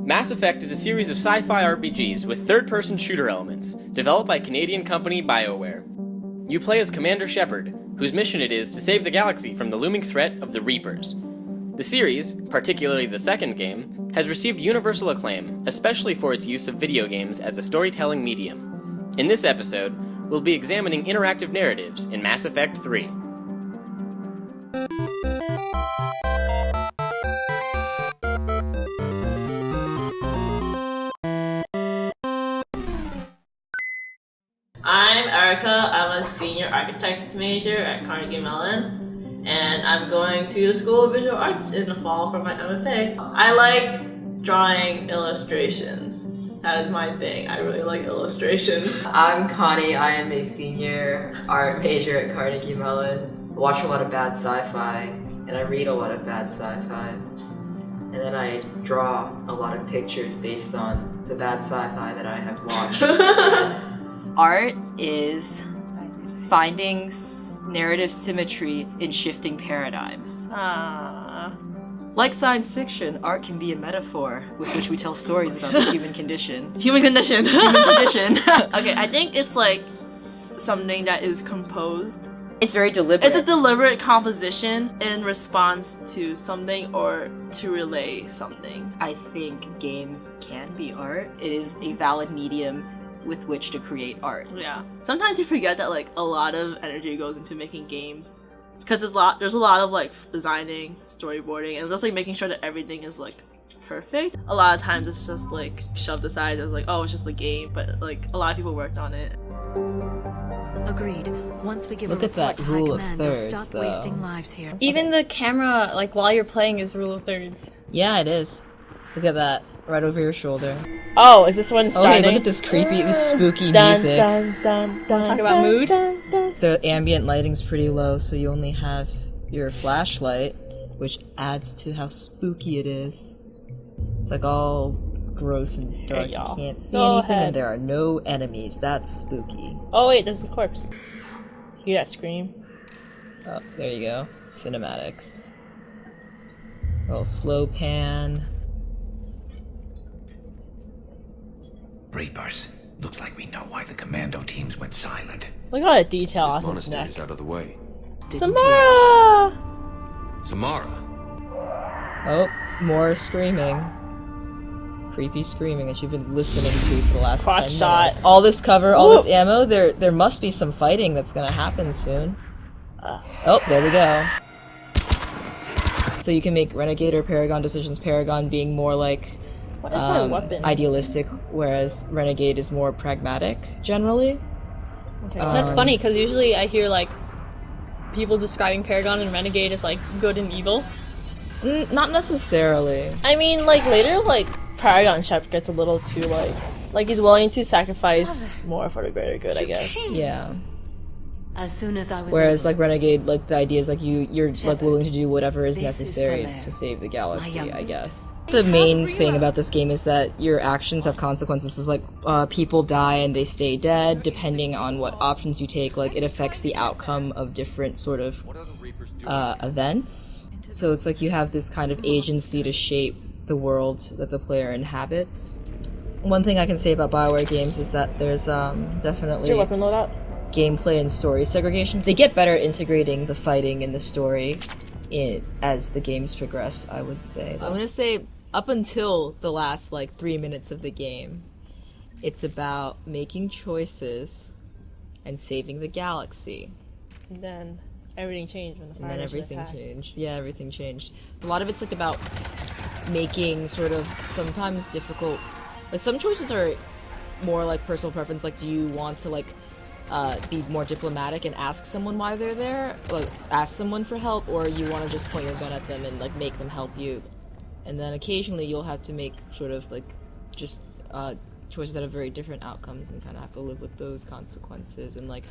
Mass Effect is a series of sci-fi RPGs with third-person shooter elements, developed by Canadian company Bioware. You play as Commander Shepard, whose mission it is to save the galaxy from the looming threat of the Reapers. The series, particularly the second game, has received universal acclaim, especially for its use of video games as a storytelling medium. In this episode, we'll be examining interactive narratives in Mass Effect 3. I'm Erica. I'm a senior architect major at Carnegie Mellon, and I'm going to the School of Visual Arts in the fall for my MFA. I like drawing illustrations. That is my thing. I really like illustrations. I'm Connie. I am a senior art major at Carnegie Mellon. I watch a lot of bad sci-fi, and I read a lot of bad sci-fi. And then I draw a lot of pictures based on the bad sci-fi that I have watched. Art is finding narrative symmetry in shifting paradigms. Like science fiction, art can be a metaphor with which we tell stories about the human condition. Human condition. Human condition. Okay, I think it's like something that is composed. It's very deliberate. It's a deliberate composition in response to something or to relay something. I think games can be art. It is a valid medium with which to create art. Yeah. Sometimes you forget that like a lot of energy goes into making games. It's because there's a lot of like designing, storyboarding, and just like making sure that everything is like perfect. A lot of times it's just like shoved aside as like, oh, it's just a game, but like a lot of people worked on it. Agreed. Once we give Look a at report that to rule High of Command, they'll thirds, stop though. wasting lives here. Even the camera, like while you're playing, is rule of thirds. Yeah, it is. Look at that. Right over your shoulder. Oh, is this one Oh, starting? hey, look at this creepy, this spooky dun, music. Dun, dun, dun, talk about mood. The ambient lighting's pretty low, so you only have your flashlight, which adds to how spooky it is. It's like all gross and dark. Hey, y'all. You can't see Go anything, ahead. and there are no enemies. That's spooky. Oh wait, there's a corpse. Hear that scream? Oh, there you go. Cinematics. A little slow pan. Reapers. Looks like we know why the commando teams went silent. Look at all that detail This on his monastery neck. is out of the way. Samara! Samara. Oh, more screaming. Creepy screaming that you've been listening to for the last Crotch 10 shot. minutes. All this cover, all this Woo! ammo, there must be some fighting that's gonna happen soon. Oh, there we go. So you can make Renegade or Paragon decisions, Paragon being more like What is my weapon? idealistic, whereas Renegade is more pragmatic, generally. Okay. That's funny, because usually I hear like people describing Paragon and Renegade as like good and evil. Not necessarily. I mean, like later, like Paragon Shep gets a little too like he's willing to sacrifice more for the greater good, I guess. Yeah. As soon as I was Whereas, able, like, Renegade, like, the idea is, like, you're like, Shepard, willing to do whatever is this is necessary Valere, to save the galaxy, my I youngest. guess. The main thing about this game is that your actions have consequences. It's like, people die and they stay dead, depending on what options you take. Like, it affects the outcome of different sort of, events. So it's like you have this kind of agency to shape the world that the player inhabits. One thing I can say about Bioware games is that there's, Is definitely your weapon loadout? gameplay and story segregation. They get better at integrating the fighting and the story as the games progress, I would say. I'm gonna say up until the last like 3 minutes of the game, it's about making choices and saving the galaxy. And then everything changed when the And then Fire Nation everything attacked. changed. Yeah, everything changed. A lot of it's like about making sort of sometimes difficult, like some choices are more like personal preference. Like, do you want to like be more diplomatic and ask someone why they're there, like ask someone for help, or you want to just point your gun at them and like make them help you? And then occasionally you'll have to make sort of like just choices that have very different outcomes and kind of have to live with those consequences. And like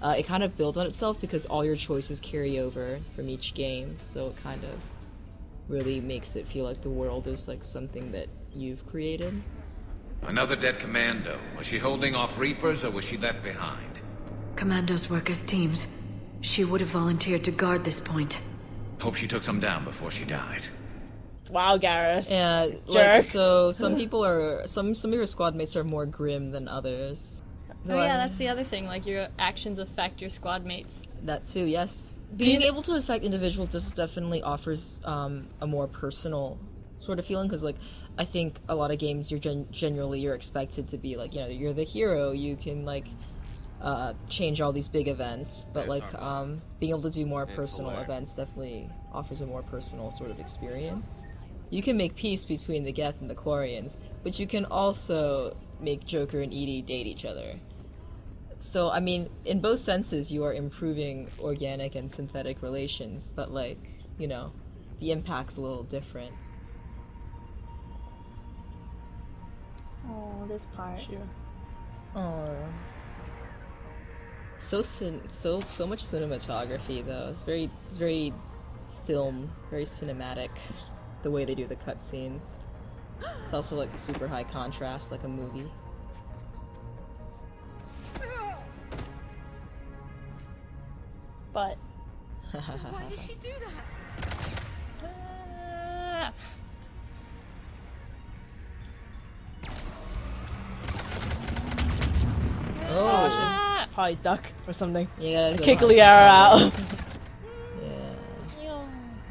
it kind of builds on itself because all your choices carry over from each game, so it kind of really makes it feel like the world is like something that you've created. Another dead commando. Was she holding off Reapers or was she left behind? Commandos work as teams. She would have volunteered to guard this point. Hope she took some down before she died. Wow, Garrus. Yeah, Jerk. like, so some people are, some of your squad mates are more grim than others. Oh yeah, that's the other thing, like your actions affect your squad mates. That too, yes. Being able to affect individuals just definitely offers a more personal sort of feeling, because like I think a lot of games you're generally you're expected to be like, you know, you're the hero, you can like change all these big events, but like being able to do more personal events definitely offers a more personal sort of experience. You can make peace between the Geth and the Quarians, but you can also make Joker and Edie date each other. So, I mean, in both senses, you are improving organic and synthetic relations, but, like, you know, the impact's a little different. Oh, this part. Oh. So much cinematography, though. It's very film, very cinematic, the way they do the cutscenes. It's also, like, super high contrast, like a movie. But Why did she do that? Oh! probably duck or something. Yeah, Kick Liara out. Yeah.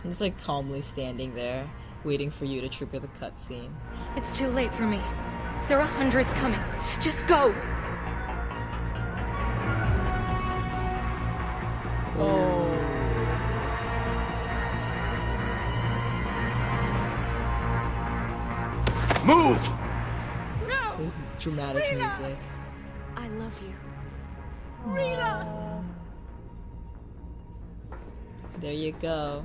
He's like calmly standing there, waiting for you to trigger the cutscene. It's too late for me. There are hundreds coming. Just go! Oh. Move! No! This dramatic music. I love you. There you go.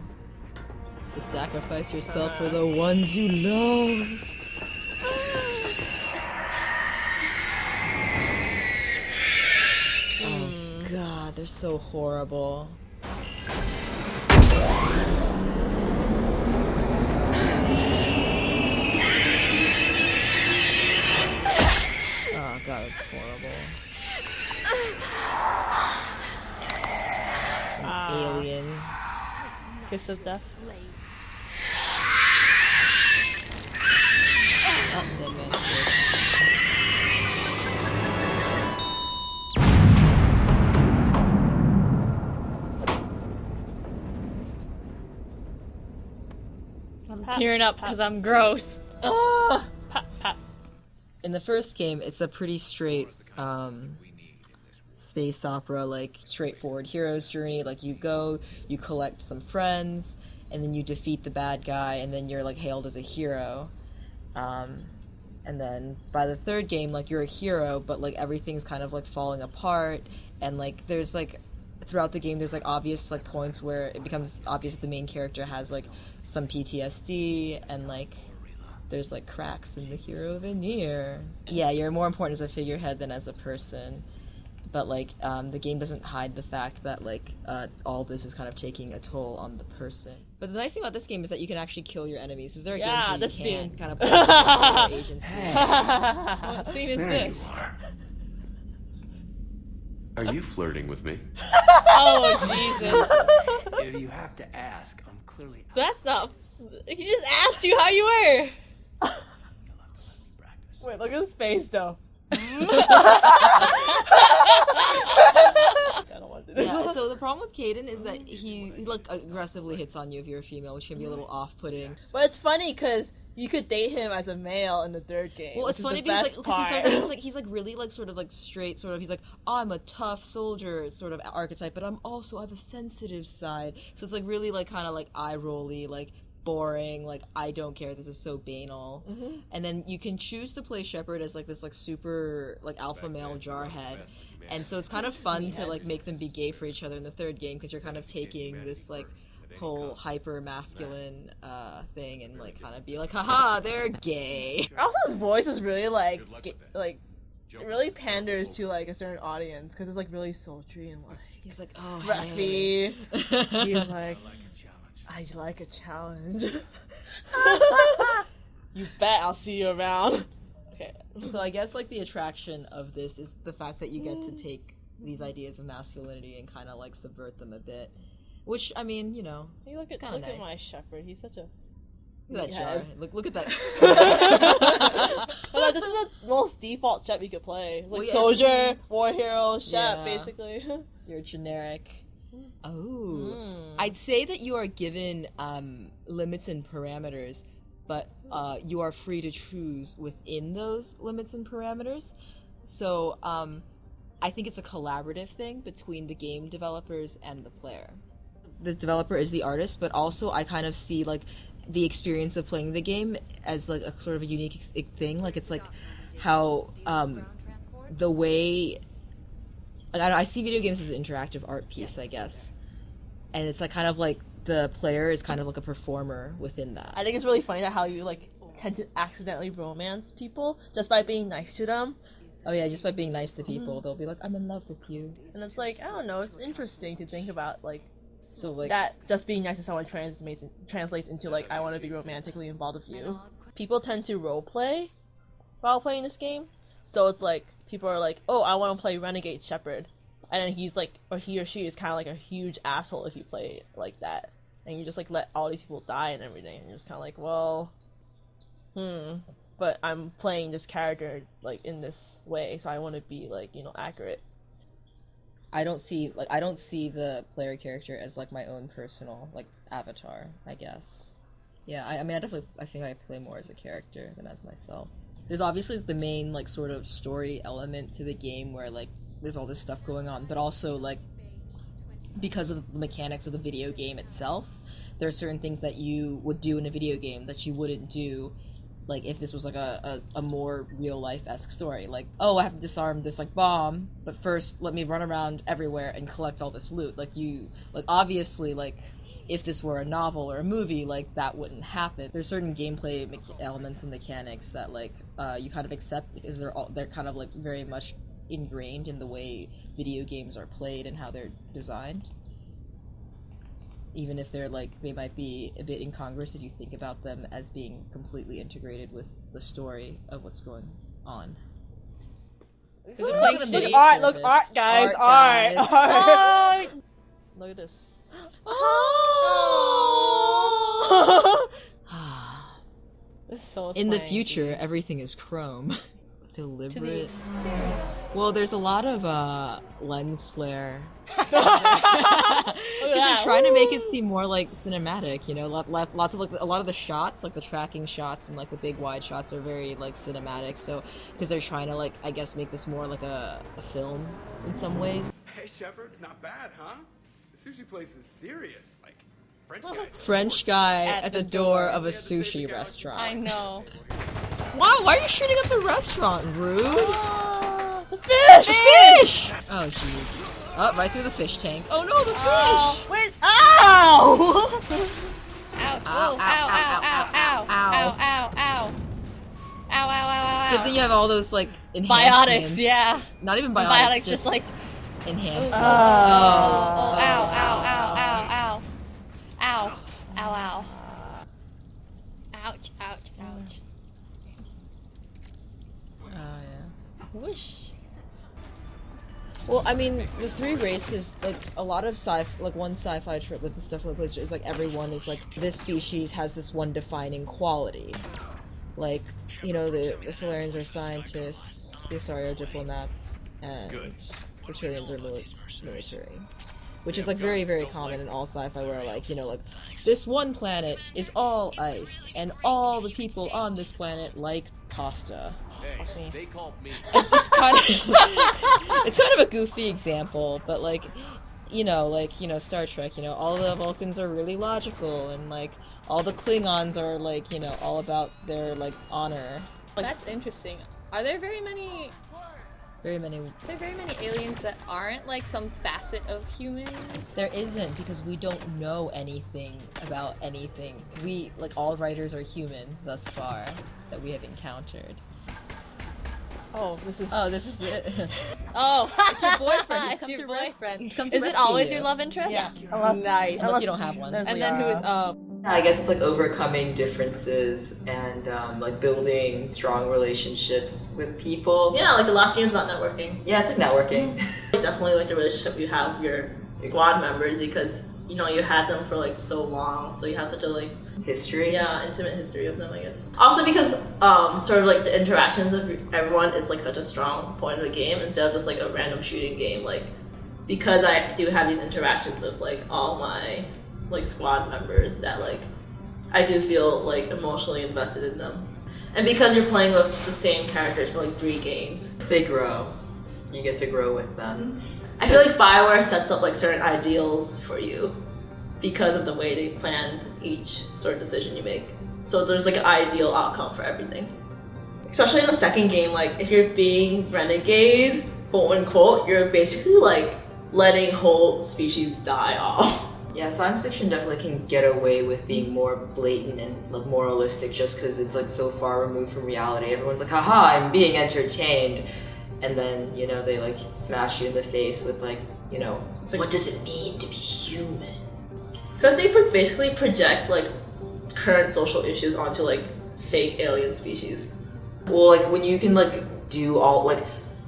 You sacrifice yourself for the ones you love. Oh god, they're so horrible. Oh god, it's horrible. Alien. Kiss of death. Oh, dead man. I'm tearing up because I'm gross. Oh. In the first game, it's a pretty straight space opera, like straightforward hero's journey. Like you go, you collect some friends, and then you defeat the bad guy, and then you're like hailed as a hero. And then by the third game, like you're a hero, but like everything's kind of like falling apart, and like there's like throughout the game there's like obvious like points where it becomes obvious that the main character has like some PTSD, and like there's like cracks in the hero veneer. Yeah, you're more important as a figurehead than as a person. But like the game doesn't hide the fact that like all this is kind of taking a toll on the person. But the nice thing about this game is that you can actually kill your enemies. Is there a game where you can't kind of play your agency? What scene is There this? you are you flirting with me? Oh Jesus! If you have to ask, I'm clearly. That's not. He just asked you how you were. Wait, look at his face though. I don't want to do this. Yeah, so the problem with Caden is that he like aggressively hits on you if you're a female, which can be a little off-putting. But it's funny because you could date him as a male in the third game. Well, it's funny because he's like really like sort of like straight, sort of. He's like, oh, I'm a tough soldier sort of archetype, but I have a sensitive side. So it's like really like kind of like eye-rolly, like boring, like I don't care, this is so banal. And then you can choose to play Shepard as like this like super like alpha male jarhead, and so it's kind of fun to like make them be gay for each other in the third game, because you're kind of taking this like whole hyper masculine thing and like kind of be like, haha, they're gay. Also, his voice is really like it really panders to like a certain audience because it's like really sultry and like He's like, oh, breathy. hey. He's like, I like a challenge. You bet I'll see you around. Okay. So I guess like the attraction of this is the fact that you get to take these ideas of masculinity and kind of like subvert them a bit, which I mean, you know, Hey, look at nice. my Shepard. He's such a Look at that Yeah. jar. Look at that. Like, this is the most default Shep you could play. Like Well, yeah, Soldier, War Hero, Shep, Yeah. basically. You're generic. Oh. Mm. I'd say that you are given limits and parameters, but you are free to choose within those limits and parameters. So I think it's a collaborative thing between the game developers and the player. The developer is the artist, but also I kind of see like the experience of playing the game as like a sort of a unique thing. Like it's like how the way I see video games as an interactive art piece, I guess, and it's like kind of like the player is kind of like a performer within that. I think it's really funny that how you like tend to accidentally romance people just by being nice to them. Oh yeah, just by being nice to people, they'll be like, "I'm in love with you." And it's like, I don't know, it's interesting to think about like So like that just being nice to someone translates into like, I want to be romantically involved with you. People tend to roleplay while playing this game, so it's like people are like, oh, I want to play Renegade Shepherd, and then he's like, or he or she is kind of like a huge asshole if you play it like that, and you just like let all these people die and everything, and you're just kind of like, well, but I'm playing this character like in this way, so I want to be like, you know, accurate. I don't see the player character as like my own personal like avatar, I guess. Yeah, I mean, I think I play more as a character than as myself. There's obviously the main like sort of story element to the game where like there's all this stuff going on, but also like because of the mechanics of the video game itself, there are certain things that you would do in a video game that you wouldn't do like if this was like a more real life-esque story. Like, oh, I have to disarm this like bomb, but first let me run around everywhere and collect all this loot. Like obviously like if this were a novel or a movie, like that wouldn't happen. There's certain gameplay elements and mechanics that like you kind of accept because they're kind of like very much ingrained in the way video games are played and how they're designed. Even if they're like, they might be a bit incongruous if you think about them as being completely integrated with the story of what's going on. Look, art, guys, art. Look at this. Oh! This is so In the swanky. future, everything is chrome. Deliberate. Well, there's a lot of lens flare. Because they're trying to make it seem more like cinematic, you know. Lots of like a lot of the shots, like the tracking shots and like the big wide shots, are very like cinematic. So because they're trying to like I guess make this more like a film in some ways. Hey Shepard, not bad, huh? The sushi place is serious, like French guy at the door of a sushi restaurant. I know. Wow, why are you shooting up the restaurant, rude? The fish! Fish! Oh jeez. Oh, right through the fish tank. Oh no, the fish! Wait! Ow! Ow! Ow! Ow! Ow! Ow! Ow! Ow! Ow! Ow! Ow! Ow! But then you have all those like enhancements. Biotics, yeah. Not even biotics, Biotics, just like enhancements. Oh! Ow! Ow! Ow! Ow! Ow! Ow! Ow! Ow! Ouch! Ouch! Ouch! Oh yeah. Whoosh! Well, I mean, the three races, like, a lot of one sci-fi trip with the stuff like this is, like, everyone is, like, this species has this one defining quality. Like, you know, the Solarians are scientists, the Asari are diplomats, and Praetorians are military. Which is, like, very, very common in all sci-fi where, like, you know, like, this one planet is all ice, and all the people on this planet like pasta. Hey, they called me. It's kind of a goofy example, but like Star Trek, you know, all the Vulcans are really logical, and like all the Klingons are like, you know, all about their like honor. That's interesting. Are there very many aliens that aren't like some facet of human? There isn't, because we don't know anything about anything. We, like, all writers are human thus far that we have encountered. Oh, this is the. Oh, it's your boyfriend. He's it's come your to boyfriend. He's come to Is it rescue always you. your love interest? yeah. Unless you don't have one. And then who is I guess it's like overcoming differences and like building strong relationships with people. Yeah, like the last game is about networking. Yeah, it's like networking. Definitely like the relationship you have with your squad members, because you know, you had them for like so long, so you have such a like history. Yeah, intimate history of them, I guess. Also because sort of like the interactions of everyone is like such a strong point of the game instead of just like a random shooting game. Like because I do have these interactions with like all my like squad members that like I do feel like emotionally invested in them. And because you're playing with the same characters for like 3 games, they grow. You get to grow with them. I feel like Bioware sets up like certain ideals for you because of the way they planned each sort of decision you make. So there's like an ideal outcome for everything. Especially in the second game, like if you're being renegade, quote unquote, you're basically like letting whole species die off. Yeah, science fiction definitely can get away with being more blatant and like moralistic just because it's like so far removed from reality. Everyone's like, haha, I'm being entertained. And then, you know, they like smash you in the face with like, you know, it's like, what does it mean to be human? Because they basically project like current social issues onto like fake alien species. Well, like when you can like do all like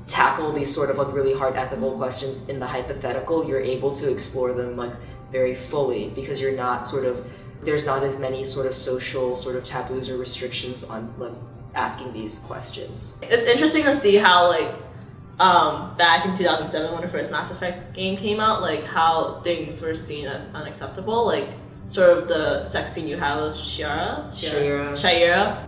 tackle these sort of like really hard ethical questions in the hypothetical, you're able to explore them like very fully because you're not sort of, there's not as many sort of social sort of taboos or restrictions on like asking these questions. It's interesting to see how like back in 2007 when the first Mass Effect game came out, like how things were seen as unacceptable, like sort of the sex scene you have with Shira,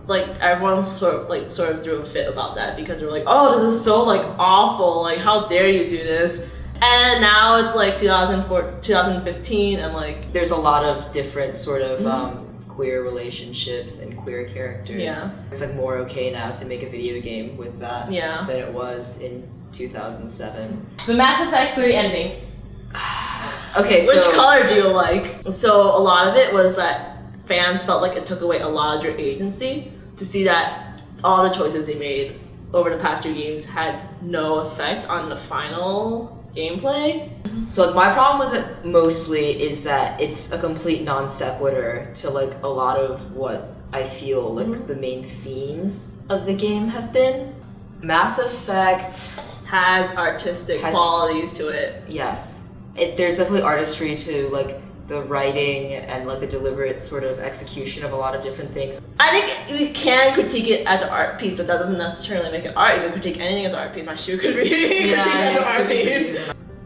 like everyone sort of threw a fit about that because they were like, oh, this is so like awful, like how dare you do this. And now it's like 2015 and like there's a lot of different sort of queer relationships and queer characters. Yeah. It's like more okay now to make a video game with that than it was in 2007. The Mass Effect 3 ending. Okay, so... Which color do you like? So a lot of it was that fans felt like it took away a lot of your agency to see that all the choices they made over the past 2 games had no effect on the final gameplay. So like my problem with it mostly is that it's a complete non sequitur to like a lot of what I feel like the main themes of the game have been. Mass Effect has artistic qualities to it. Yes. There's definitely artistry to like the writing and like the deliberate sort of execution of a lot of different things. I think you can critique it as an art piece, but that doesn't necessarily make it art. You can critique anything as an art piece. My shoe could be critiqued as an art piece.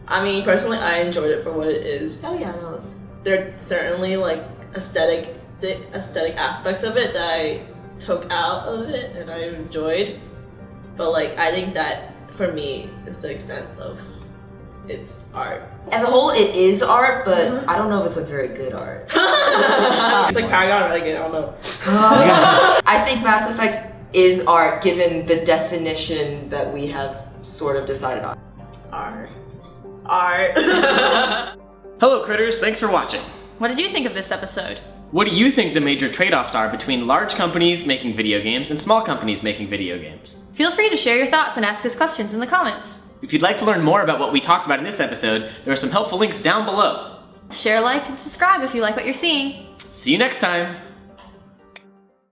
I mean, personally, I enjoyed it for what it is. Oh yeah, no. There are certainly like aesthetic aspects of it that I took out of it and I enjoyed. But like, I think that for me is the extent of its art. As a whole, it is art, but I don't know if it's like very good art. It's like Paragon Renegade, I don't know. I think Mass Effect is art given the definition that we have sort of decided on. Art. Hello critters, thanks for watching. What did you think of this episode? What do you think the major trade-offs are between large companies making video games and small companies making video games? Feel free to share your thoughts and ask us questions in the comments. If you'd like to learn more about what we talked about in this episode, there are some helpful links down below. Share, like, and subscribe if you like what you're seeing. See you next time!